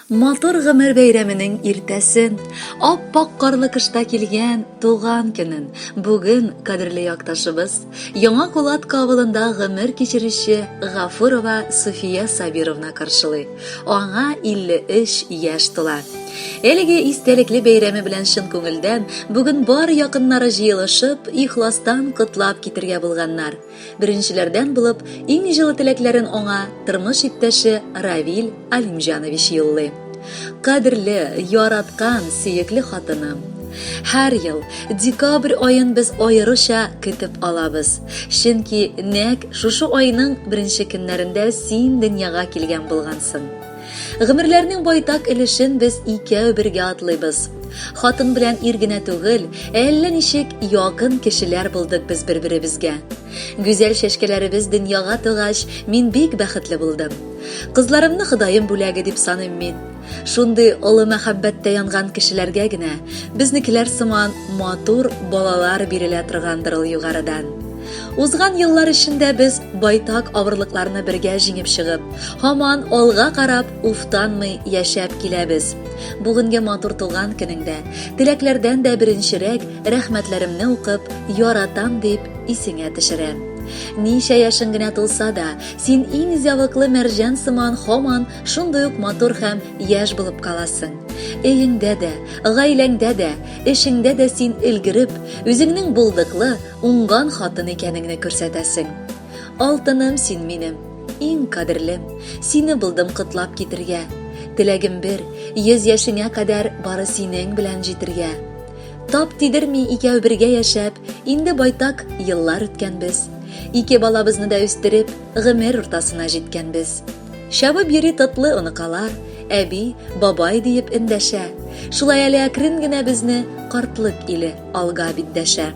Матур гомер бәйрәменең иртәсен, ап-пак карлы кышта килгән туган көнен бүген кадерле якташыбыз, Яңа Кулатка авылында гомер кичерүче Гафурова Суфия Сабировна каршылый. Аңа 53 яшь тула. Әлеге истәлекле бәйрәме белән чын күңелдән бүген бар якыннары җыелышып, ихластан котлап китергә булганнар. Беренчеләрдән булып, иң җылы теләкләрен аңа тормыш иптәше Равил Алимҗанович юллый. Кадерле, яраткан, сөекле хатыным. Һәр ел декабрь айын без аеруча көтеп алабыз. Чөнки нәкъ шушы айның беренче көннәрендә син дөньяга килгән булгансың. Гомерләрнең байтак өлешен без икәү бергә атлыйбыз. Хатын белән ир генә түгел, әллә ничек якын кешеләр булдык без бер-беребезгә. Гүзәл чәчкәләребез дөньяга тугач, мин бик бәхетле булдым. Кызларымны Ходаем бүләге дип саныйм мин. Шундый олы мәхәббәттә янган кешеләргә генә безнекеләр сыман матур балалар бирелә торгандыр ул югарыдан. Узган еллар эчендә без байтак авырлыкларны бергә җиңеп чыгып, һаман алга карап уфтанмый яшәп киләбез. Бүгенге матур туган көнеңдә теләкләрдән дә беренчерәк рәхмәтләремне укып, яратам дип исеңә төшерәм. Ничә яшың генә тулса да, син иң зәвыклы мәрҗән сыман һаман шундый ук матур һәм яшь булып каласың. Өеңдә дә, гаиләңдә дә, эшеңдә дә син илгереп, үзеңнең булдыклы, уңган хатын икәнеңне күрсәтәсең. Алтыным син минем, иң кадерлем, сине булдым котлап китергә. Теләгем бер, 100 яшеңә кадәр бары синең белән җитергә. Тап тидерми икәү бергә яшәп, инде байтак еллар үткәнбез. Ике балабызны да үстереп, гомер уртасына җиткәнбез. Шабып йөри татлы оныкалар, әби, бабай диеп эндәшә. Шулай әле әкрен генә безне картлык иле алга битдәшә.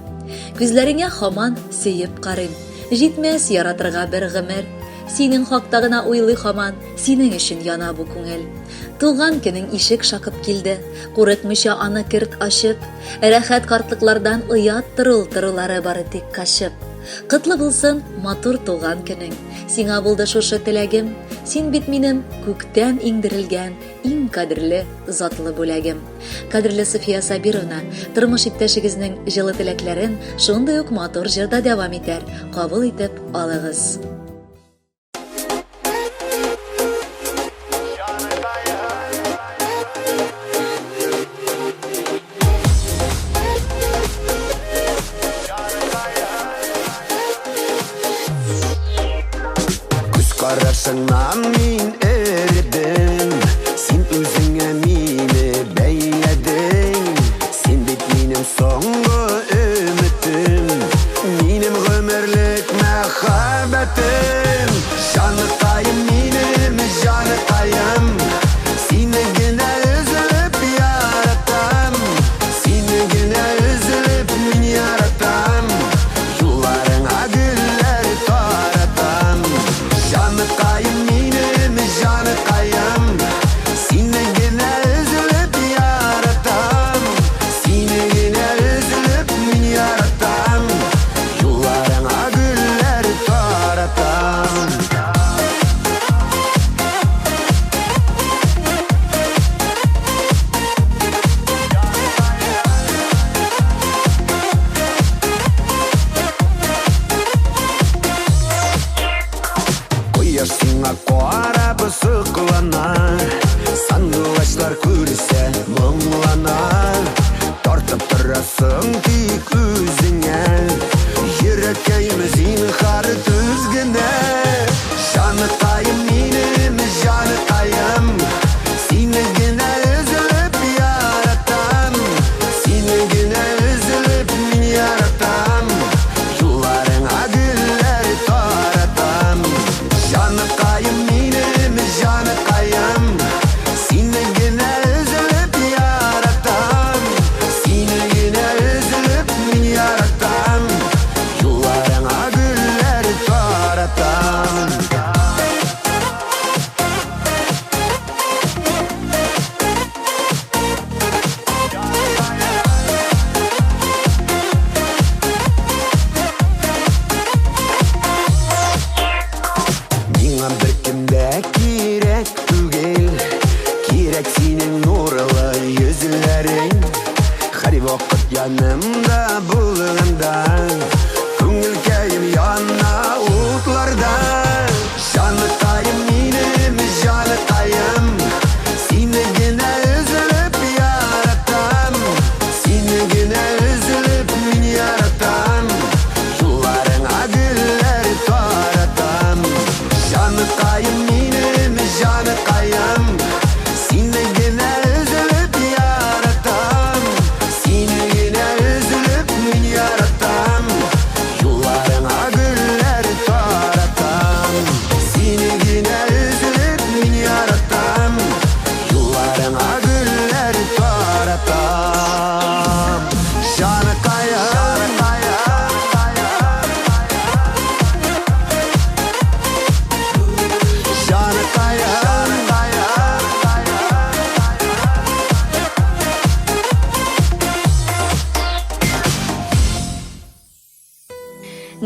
Күзләреңә һаман сөеп карыйм, җитмәс яратырга бер гомер. Синең хакта гына уйлый һаман, синең өчен яна бу күңел. Туган көнең ишек шакып килде, курыкмыйча аны кирт ачып, рәхәт картлыклардан оят тырылары бары тик качып. Кытлы булсын матур туган көнең, сиңа булды шушы теләгем, син бит минем күктән иңдерелгән иң кадерле затлы бүләгем. Кадерле Суфия Сабировна, тормыш иптәшегезнең җылы теләкләрен шундый ук матур җырда дәвам итәр, кабул итеп алыгыз. Karşına min eridin, sin üzüne mini beyledin. Sin bit minim songu ümitim, minim ömürlük mehabetim. Canıtayım minim canıtayım, seni gene üzülüp yaratam. Seni gene üzülüp min yaratam, yollarına güller taratam. Canıtayım minim vakit yanımda bulganda Көңіл кәйім яна утlarda Жанытайым минем, жанытайым Сені гіне үзіліп яратам Сені гіне үзіліп мен яратам Жолларыңа гүллер таратам Жанытайым минем, жанытайым Сені гіне үзіліп яратам Сені гіне үзіліп мен яратам Жолларыңа гүллер таратам Сені гіне үзіліп мен яратам Жолларыңа гүллер таратам Жаныкайым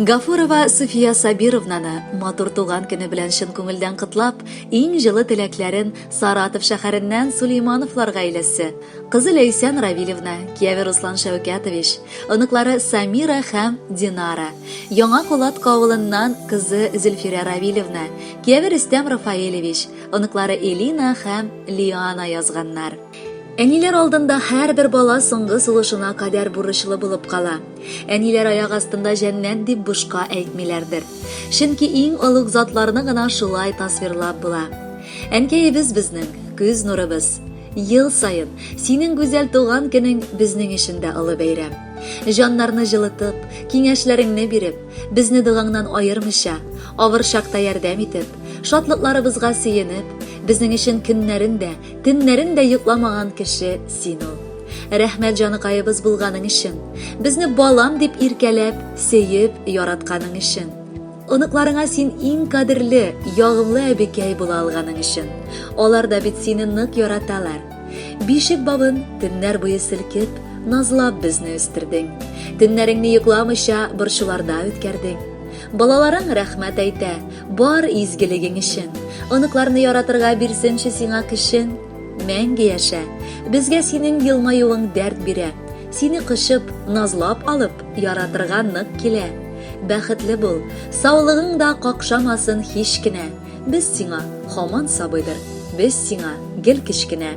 Гафурова Суфия Сабировнаны матур туган көне белән чын күңелдән котлап, иң җылы теләкләрен Саратов шәһәреннән Сулеймановлар гаиләсе, кызы Ләйсән Равилевна, кияве Руслан Шәүкәтович, оныклары Самира һәм Динара, Яңа Кулат авылыннан кызы Зөлфирә Равилевна, кияве Рөстәм Рафаилевич, оныклары Элина һәм Лиана язганнар. Әниләр алдында һәрбер бала соңгы сулышына кадәр бурычлы булып кала. Әниләр аяк астында җәннәт дип бушка әйтмиләрдер. Чөнки иң олуг затларны гына шулай тасвирлап була. Әнкәебез безнең, күз нурыбыз. Ел сайын синең гүзәл туган көнең безнең өчен дә олы бәйрәм. Җаннарны җылытып, киңәшләреңне биреп, безне догаңнан аермыйча, авыр чакта ярдәм итеп, шатлыкларыбызга сөенеп, безнең өчен көннәрен дә, төннәрен дә йокламаган кеше син ул. Рәхмәт җаныкаебыз булганың өчен, безне балам дип иркәләп, сөеп яратканың өчен. Оныкларыңа син иң кадерле, ягымлы әбекәй була алганың өчен. Алар да бит сине нык яраталар. Бишек бабын төннәр буе селкеп, назлап безне үстердең. Төннәреңне йокламыйча борчуларда үткәрдең. Балаларың рәхмәт әйтә, бар изгелегең өчен. Оныкларны яратырга бирсенче сиңа көчен. Мәңге яшә. Безгә синең елмаюың дәрт бирә. Сине кышып, назлап алып, яратырга нык килә. Бәхетле бул, саулыгың да какшамасын һич кенә. Без сиңа һаман сабыйдыр. Без сиңа гел кечкенә.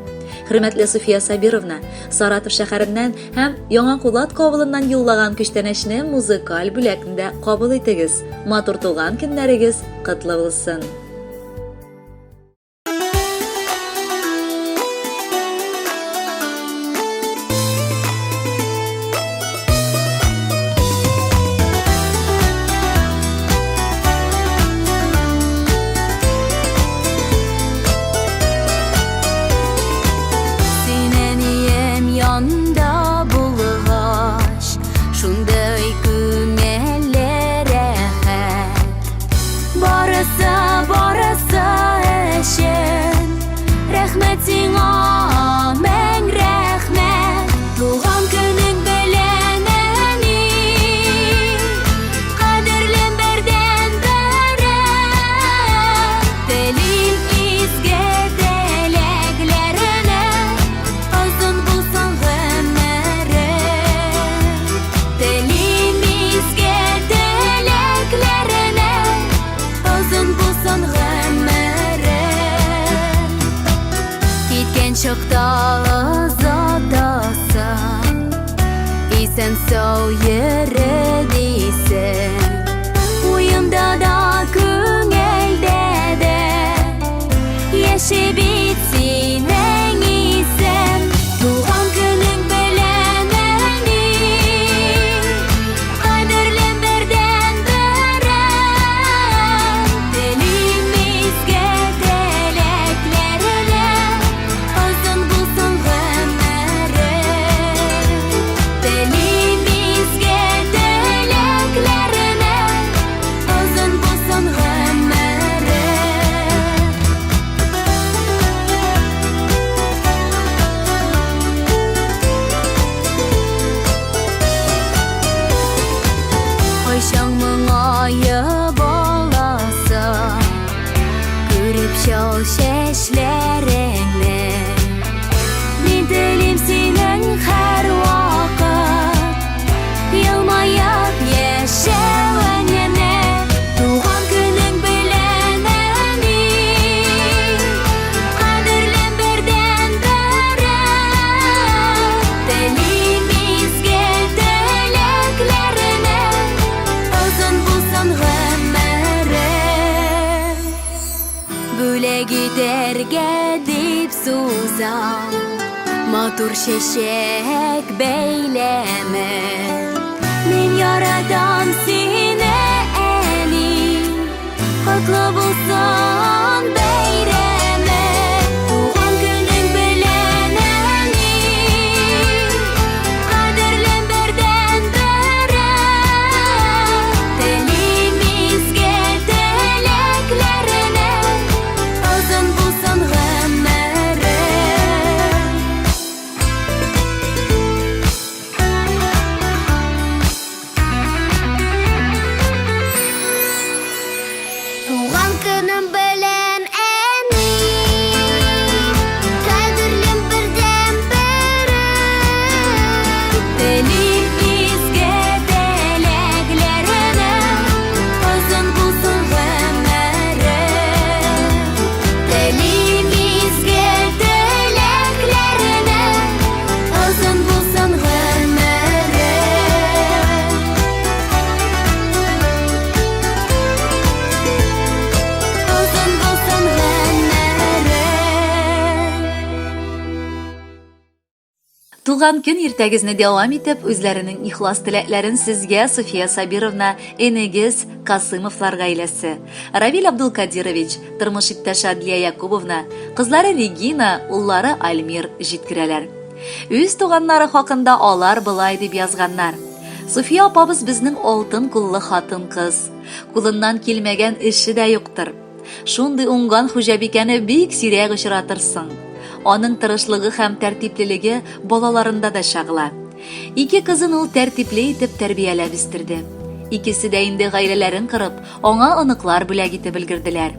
Хөрмәтле Суфия Сабировна, Саратов шәһәреннән һәм Яңа Кулат авылыннан юллаган күчтәнәчне музыкаль бүләкендә кабул итегез. Матур туган көннәрегез котлы булсын. Исән сау йөрәдисен, уйымда да күңелдә дә яши бит синең исән. Туган көнең белән әни, кадерлем бердән берәм. Телим изге теләкләренә, озын булсын гомерең. Телим изге Җитәргә дип сузам матур чәчәк бәйләме. Мин яратам сине, әни, котлы булсын бәйрәме. Туган көнең белән, әни, кадерлем бердән бере. Телим изге теләкләренә, озын булсын гомере. Туган көнем белән, әни, кадерлем бердән бере. Телим изге теләкләренә, озын булсын гомере. Телим изге теләкләренә, озын булсын гомере. Озын булсын гомере. Туган көн иртәгезне дәвам итеп, үзләренең ихлас теләкләрен сезгә Суфия Сабировна, энегез Касымовлар гаиләсе, Равил Абдулкадирович, тормыш иптәше Адлия Якубовна, кызлары Регина, уллары Альмир җиткерәләр. Үз туганнары хакында алар былай дип язганнар: Суфия апабыз безнең алтын куллы хатын кыз. Кулыннан килмәгән эше дә юктыр. Шундый уңган хуҗабикәне бик сирәк очратырсың. Аның тырышлыгы һәм тәртиплелеге балаларында да чагыла. Ике кызын ул тәртипле итеп тәрбияләп үстерде. Икесе дә инде гаиләләрен корып, аңа оныклар бүләк итеп өлгерделәр.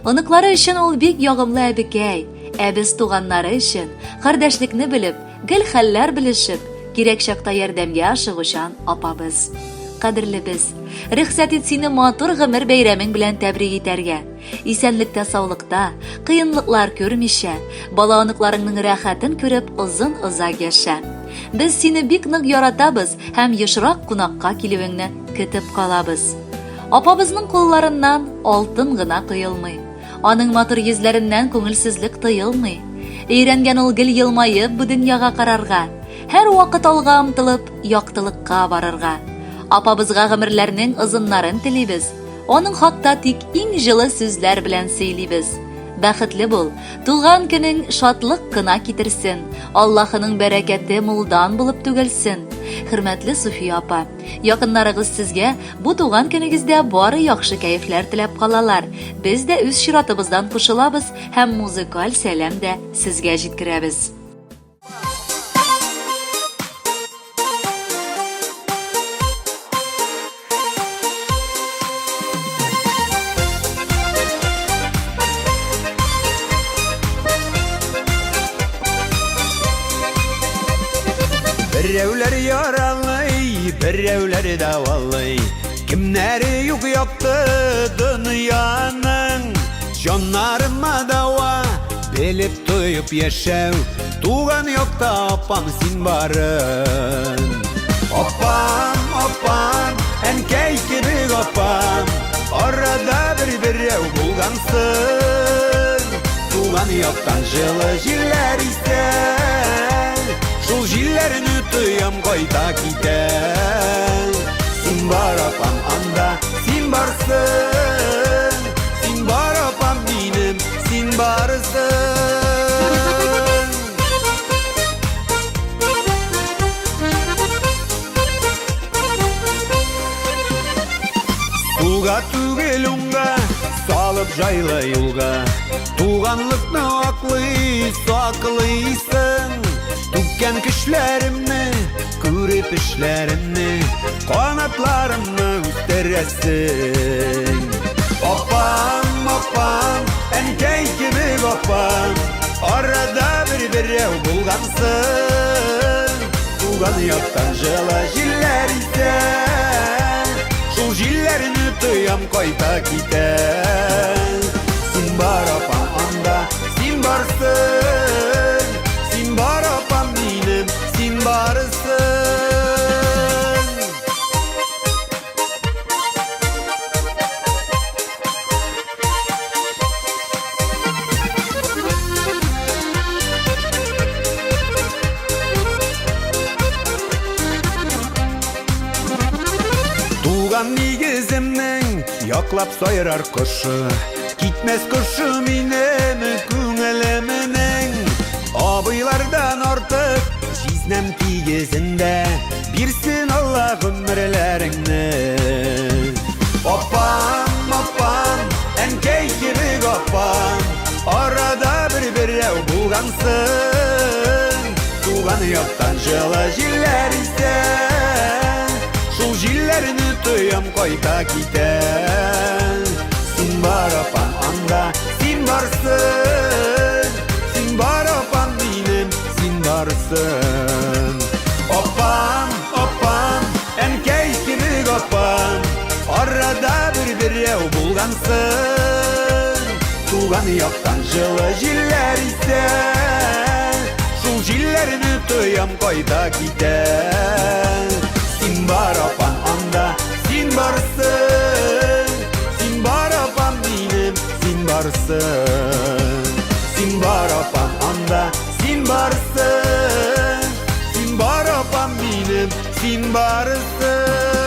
Оныклары өчен ул бик ягымлы әбекәй, ә без туганнары өчен кардәшлекне белеп, гел хәлләр белешеп, кирәк чакта ярдәмгә ашыгучан апабыз. Кадерлебез, рөхсәт ит сине матур гомер бәйрәмең белән тәбрик итәргә. Исәнлектә, саулыкта, кыенлыклар күрмичә, бала оныкларыңның рәхәтен күреп озын-озак яшә. Без сине бик нык яратабыз һәм ешрак кунакка килүеңне көтеп калабыз. Апабызның кулларыннан алтын гына кыелмый. Аның матур йөзләреннән күңелсезлек тыелмый. Өйрәнгән ул гел елмаеп бу дөньяга карарга, һәр вакыт алга омтылып, яктылыкка барырга. Апабызга гомерләрнең озыннарын телибез. Аның хакта тик иң җылы сүзләр белән сөйлибез. Бәхетле бул, туган көнең шатлык кына китерсен, Аллаһының бәрәкәте мулдан булып түгелсен. Хөрмәтле Суфия апа, якыннарыгыз сезгә бу туган көнегездә бары яхшы кәефләр теләп калалар. Без дә үз чиратыбыздан кушылабыз һәм музыкаль сәлам дә сезгә җиткерәбез. Берәүләр яралый, берәүләр давалый. Кемнәре юк якты дөньяның. Җаннарыма дава, белеп тоеп яшәү. Туган якта апам син барын. Апам, апам, әнкәй кебек апам. Арада берәү булгансың. Туган яктан җылы җилләр исә. Шул җилләрне тоям кайта китәр. Син бар апам анда, син барсың. Син бар апам минем, син барсың. Суга түгел уңга, салып жайлы юлга. Туганлыкны аклый, саклыйсың. Түккән көчләремне, күреп эшләремне, канатларымны үстерәсең. Апам, апам, әнкәй кебек апам. Арада берәү булгансың. Туган яктан җылы җилләр исә. Шул җилләрне тоям кайта китәр. Син бар апам анда, син барсың. Син бар апам минем, син барсың. Туган нигеземнең яклап сайрар кошы, китмәс кошы минем күңелемнең. Абыйлардан артык җизнәм тигезендә, бирсен Алла гомерләреңне. Апам, апам, әнкәй кебек апам, арада бер-берәү булгансың. Туган яктан җылы җилләр исә, шул җилләрне тоям кайта китә. Син бар апам анда, син барсың, син бар апам минем, син барсың. Апам, апам, әнкәй кебек апам, арада бер-берәү булгансың. Туган яктан җылы җилләр исә, шул җилләрне тоям кайта китә. Син бар апам анда, син барсың, син бар апам минем, син барсың. Син бар апам анда, син барсың, син бар апам минем, син барсың.